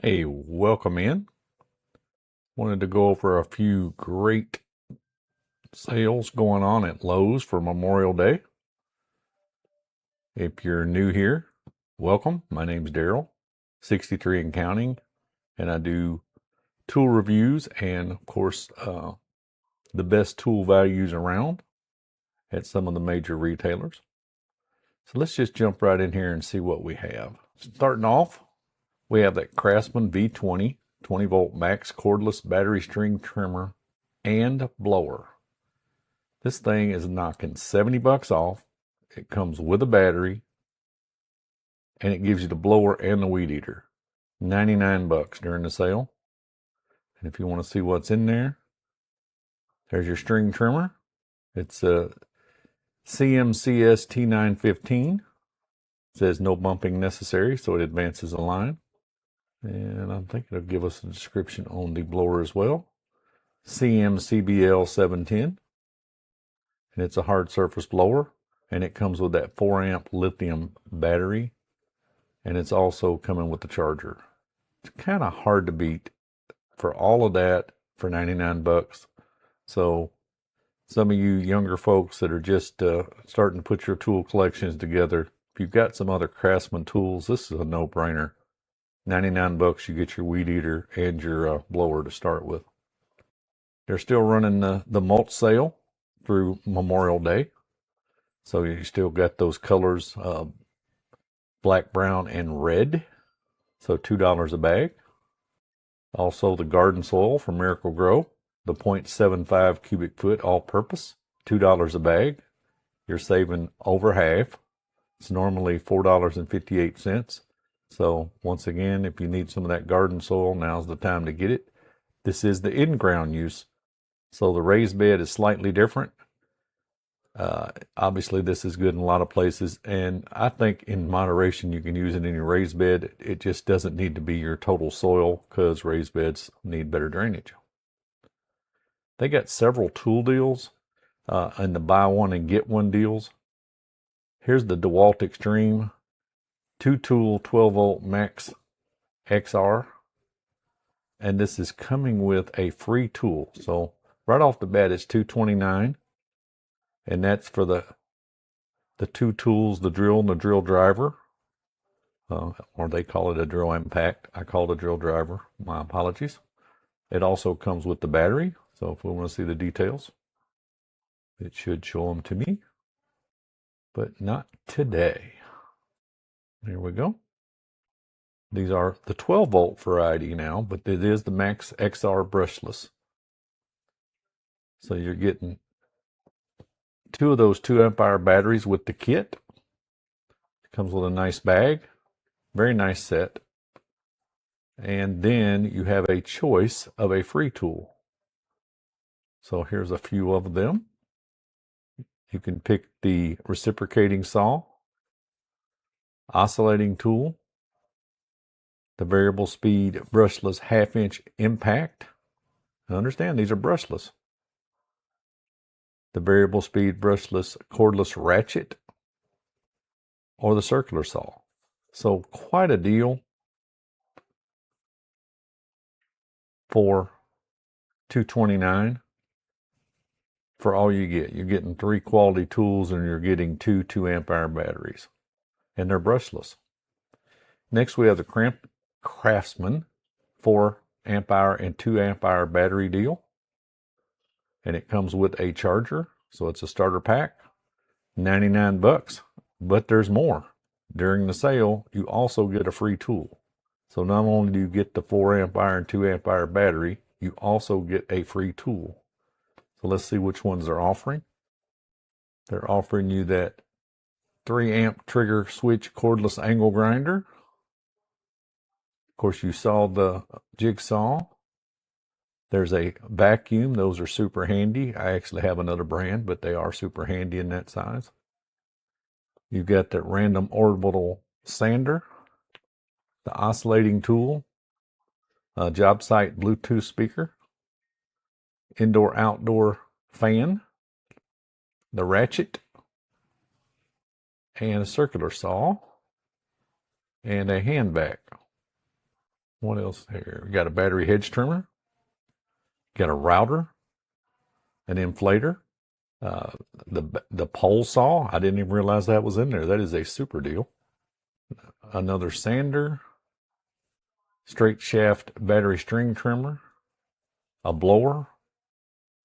Hey, welcome in. Wanted to go over a few great sales going on at Lowe's for Memorial Day. If you're new here, welcome. My name's Daryl, 63 and counting, and I do tool reviews and, of course, the best tool values around at some of the major retailers. So let's just jump right in here and see what we have. Starting off, we have that Craftsman V20 20-volt max cordless battery string trimmer and blower. This thing is knocking 70 bucks off. It comes with a battery and it gives you the blower and the weed eater. 99 bucks during the sale. And if you want to see what's in there, there's your string trimmer. It's a CMCS T915. It says no bumping necessary, so it advances the line. And I think it'll give us a description on the blower as well. CMCBL 710. And it's a hard surface blower. And it comes with that 4 amp lithium battery. And it's also coming with the charger. It's kind of hard to beat for all of that for 99 bucks. So some of you younger folks that are just starting to put your tool collections together, if you've got some other Craftsman tools, this is a no-brainer. 99 bucks, you get your weed eater and your blower to start with. They're still running the mulch sale through Memorial Day. So you still got those colors, black, brown, and red. So $2 a bag. Also the garden soil from Miracle Grow, the 0.75 cubic foot all-purpose, $2 a bag. You're saving over half. It's normally $4.58. So once again, if you need some of that garden soil, now's the time to get it. This is the in-ground use. So the raised bed is slightly different. Obviously, this is good in a lot of places, and I think in moderation you can use it in your raised bed. It just doesn't need to be your total soil because raised beds need better drainage. They got several tool deals and the buy one and get one deals. Here's the DeWalt Extreme 2-tool 12-volt Max XR, and this is coming with a free tool. So right off the bat, it's $229, and that's for the two tools, the drill and the drill driver, or they call it a drill impact. I call it a drill driver. My apologies. It also comes with the battery. So if we want to see the details, it should show them to me, but not today. There we go. These are the 12-volt variety now, but it is the Max XR brushless. So you're getting two of those 2 amp hour batteries with the kit. It comes with a nice bag, very nice set. And then you have a choice of a free tool. So here's a few of them. You can pick the reciprocating saw, oscillating tool, the variable speed brushless 1/2 inch impact. Now understand these are brushless. The variable speed brushless cordless ratchet, or the circular saw. So quite a deal for $229 for all you get. You're getting 3 quality tools and you're getting 2 amp hour batteries, and they're brushless. Next we have the Craftsman 4 amp hour and 2 amp hour battery deal, and it comes with a charger. So it's a starter pack, 99 bucks, but there's more. During the sale, you also get a free tool. So not only do you get the 4 amp hour and 2 amp hour battery, you also get a free tool. So let's see which ones they're offering. They're offering you that 3 amp trigger switch cordless angle grinder. Of course, you saw the jigsaw. There's a vacuum. Those are super handy. I actually have another brand, but they are super handy in that size. You've got that random orbital sander, the oscillating tool, a job site Bluetooth speaker, indoor-outdoor fan, the ratchet, and a circular saw, and a hand vac. What else here? We got a battery hedge trimmer, got a router, an inflator, the pole saw. I didn't even realize that was in there. That is a super deal. Another sander, straight shaft battery string trimmer, a blower,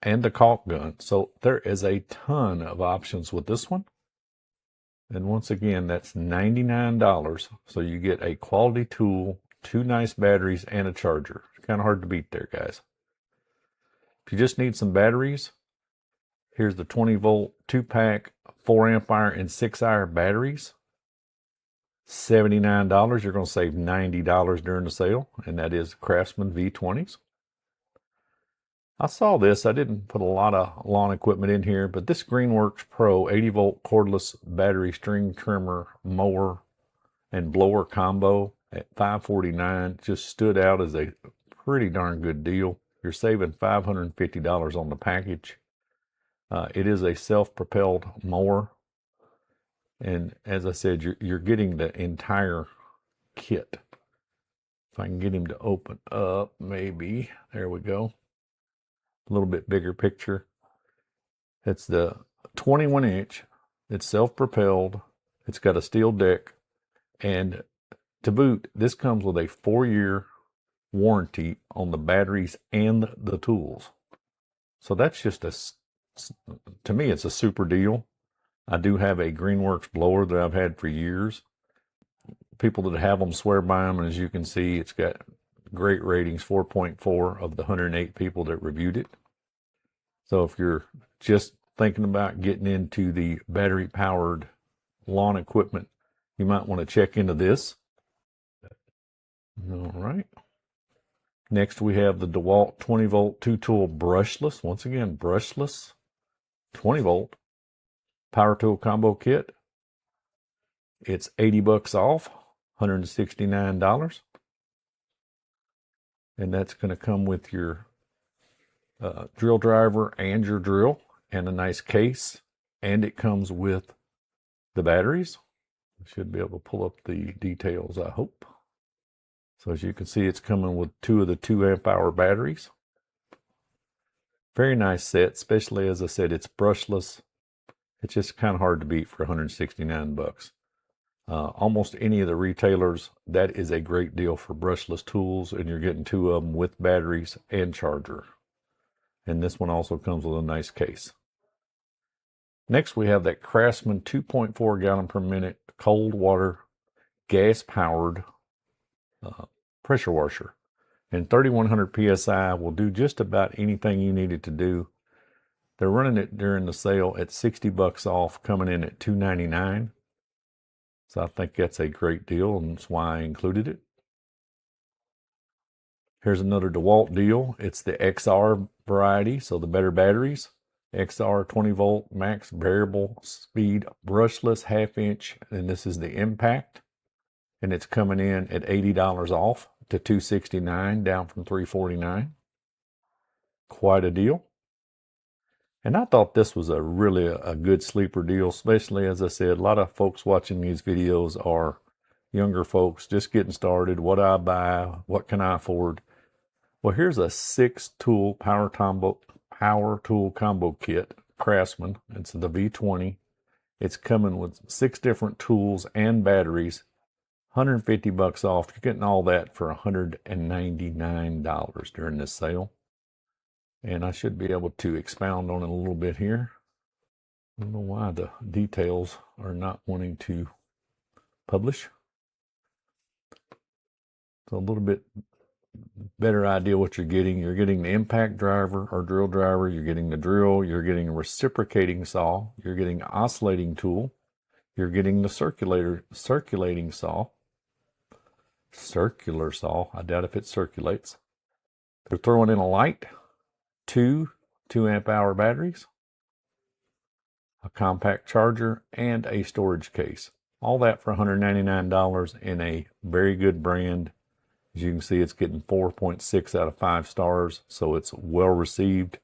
and a caulk gun. So there is a ton of options with this one. And once again, that's $99. So you get a quality tool, 2 nice batteries, and a charger. It's kind of hard to beat there, guys. If you just need some batteries, here's the 20-volt 2-pack 4-amp-hour and 6-hour batteries. $79. You're going to save $90 during the sale, and that is Craftsman V20s. I saw this. I didn't put a lot of lawn equipment in here, but this Greenworks Pro 80-volt cordless battery string trimmer, mower, and blower combo at $549 just stood out as a pretty darn good deal. You're saving $550 on the package. It is a self-propelled mower. And as I said, you're getting the entire kit. If I can get him to open up, maybe. There we go. A little bit bigger picture. It's the 21-inch. It's self-propelled. It's got a steel deck. And to boot, this comes with a 4-year warranty on the batteries and the tools. So that's just to me, it's a super deal. I do have a Greenworks blower that I've had for years. People that have them swear by them, and as you can see, it's got great ratings, 4.4 of the 108 people that reviewed it. So if you're just thinking about getting into the battery-powered lawn equipment, you might want to check into this. All right. Next, we have the DeWalt 20-volt 2-tool brushless. Once again, brushless 20-volt power tool combo kit. It's $80 off, $169. And that's going to come with your drill driver and your drill and a nice case. And it comes with the batteries. I should be able to pull up the details, I hope. So as you can see, it's coming with 2 of the 2-amp-hour batteries. Very nice set, especially as I said, it's brushless. It's just kind of hard to beat for $169. Almost any of the retailers, that is a great deal for brushless tools, and you're getting 2 of them with batteries and charger. And this one also comes with a nice case. Next, we have that Craftsman 2.4 gallon per minute cold water gas powered pressure washer. And 3100 PSI will do just about anything you need it to do. They're running it during the sale at $60 off, coming in at $299. So I think that's a great deal, and that's why I included it. Here's another DeWalt deal. It's the XR variety, so the better batteries. XR 20-volt max variable speed brushless half-inch, and this is the impact. And it's coming in at $80 off to $269, down from $349. Quite a deal. And I thought this was really a good sleeper deal, especially, as I said, a lot of folks watching these videos are younger folks just getting started. What do I buy? What can I afford? Well, here's a 6-tool power tool combo kit, Craftsman. It's the V20. It's coming with 6 different tools and batteries. $150 off. You're getting all that for $199 during this sale. And I should be able to expound on it a little bit here. I don't know why the details are not wanting to publish. So a little bit better idea what you're getting. You're getting the impact driver or drill driver. You're getting the drill. You're getting a reciprocating saw. You're getting an oscillating tool. You're getting the circular saw. Circular saw. I doubt if it circulates. They're throwing in a light. 2 2-amp-hour batteries, a compact charger, and a storage case. All that for $199 in a very good brand. As you can see, it's getting 4.6 out of 5 stars, so it's well received.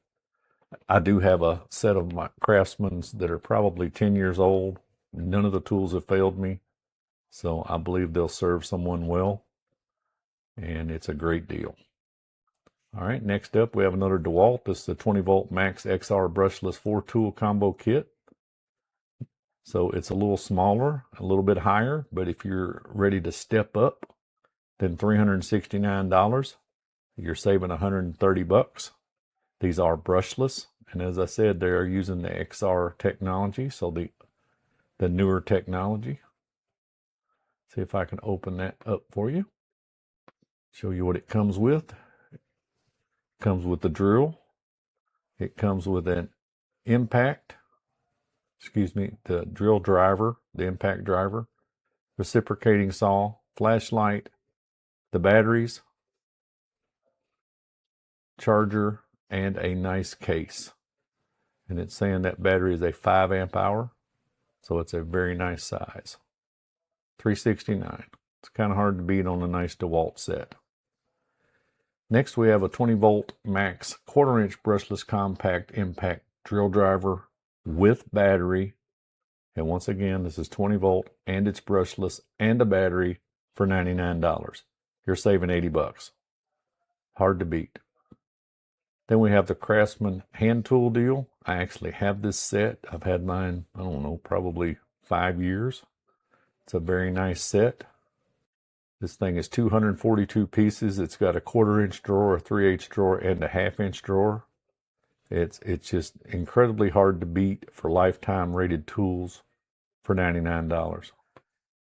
I do have a set of my Craftsmans that are probably 10 years old. None of the tools have failed me, so I believe they'll serve someone well. and it's a great deal. All right, next up we have another DeWalt. This is the 20 volt Max XR brushless 4-tool combo kit. So it's a little smaller, a little bit higher, but if you're ready to step up, then $369, you're saving $130. These are brushless, and as I said, they are using the XR technology, so the newer technology. See if I can open that up for you. Show you what it comes with. It comes with the drill. It comes with an impact, the drill driver, the impact driver, reciprocating saw, flashlight, the batteries, charger, and a nice case. And it's saying that battery is a 5 amp hour, so it's a very nice size. $369. It's kind of hard to beat on a nice DeWalt set. Next we have a 20 volt Max 1/4 inch brushless compact impact drill driver with battery. And once again, this is 20 volt and it's brushless and a battery for $99. You're saving $80. Hard to beat. Then we have the Craftsman hand tool deal. I actually have this set. I've had mine, I don't know, probably 5 years. It's a very nice set. This thing is 242 pieces. It's got a 1/4 inch drawer, a 3/8 drawer, and a 1/2 inch drawer. It's just incredibly hard to beat for lifetime rated tools for $99.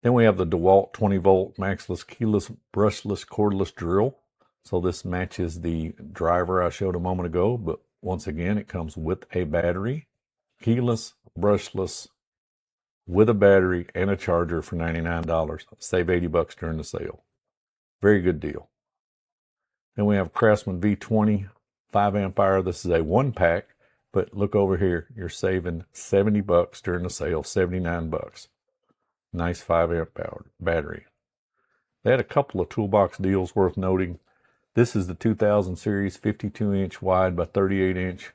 Then we have the DeWalt 20 volt maxless keyless brushless cordless drill. So this matches the driver I showed a moment ago, but once again, it comes with a battery, keyless, brushless, with a battery and a charger for $99. Save $80 during the sale. Very good deal. Then we have Craftsman V20, 5 amp hour. This is a 1-pack, but look over here. You're saving $70 during the sale, $79. Nice 5 amp hour battery. They had a couple of toolbox deals worth noting. This is the 2000 series, 52 inch wide by 38 inch,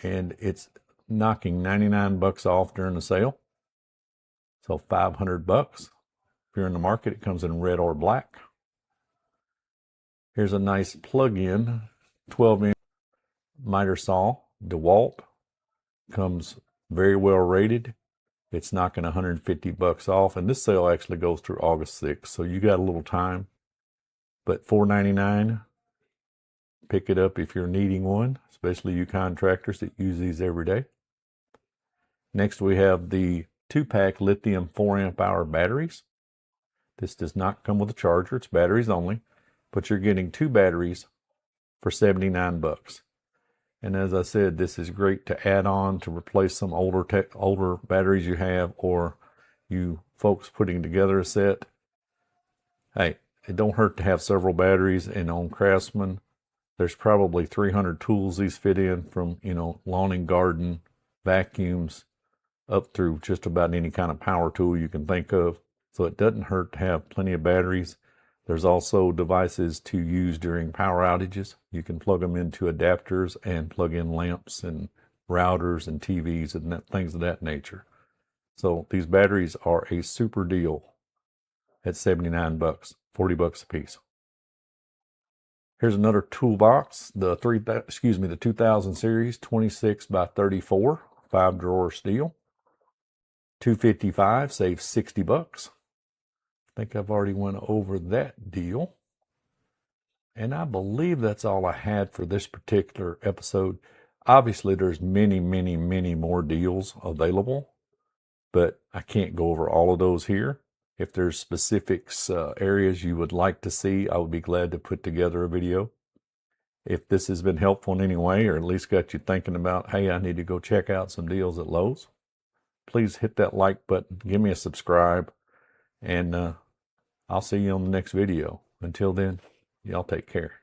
and it's knocking $99 off during the sale. So $500. If you're in the market, it comes in red or black. Here's a nice plug-in 12 inch miter saw, DeWalt. Comes very well rated. It's knocking $150 off, and this sale actually goes through August 6th, so you got a little time. But $4.99, pick it up if you're needing one, especially you contractors that use these every day. Next we have the 2-pack lithium 4 amp hour batteries. This does not come with a charger, it's batteries only, but you're getting 2 batteries for $79. And as I said, this is great to add on to replace some older batteries you have, or you folks putting together a set. Hey, it don't hurt to have several batteries, and on Craftsman, there's probably 300 tools these fit in, from, lawn and garden, vacuums, up through just about any kind of power tool you can think of. So it doesn't hurt to have plenty of batteries. There's also devices to use during power outages. You can plug them into adapters and plug in lamps and routers and TVs and things of that nature. So these batteries are a super deal at $79, $40 a piece. Here's another toolbox, the 2000 series, 26 by 34, 5 drawer steel. $255, saves $60. I think I've already went over that deal. And I believe that's all I had for this particular episode. Obviously, there's many, many, many more deals available, but I can't go over all of those here. If there's specifics, areas you would like to see, I would be glad to put together a video. If this has been helpful in any way, or at least got you thinking about, hey, I need to go check out some deals at Lowe's, please hit that like button, give me a subscribe, and I'll see you on the next video. Until then, y'all take care.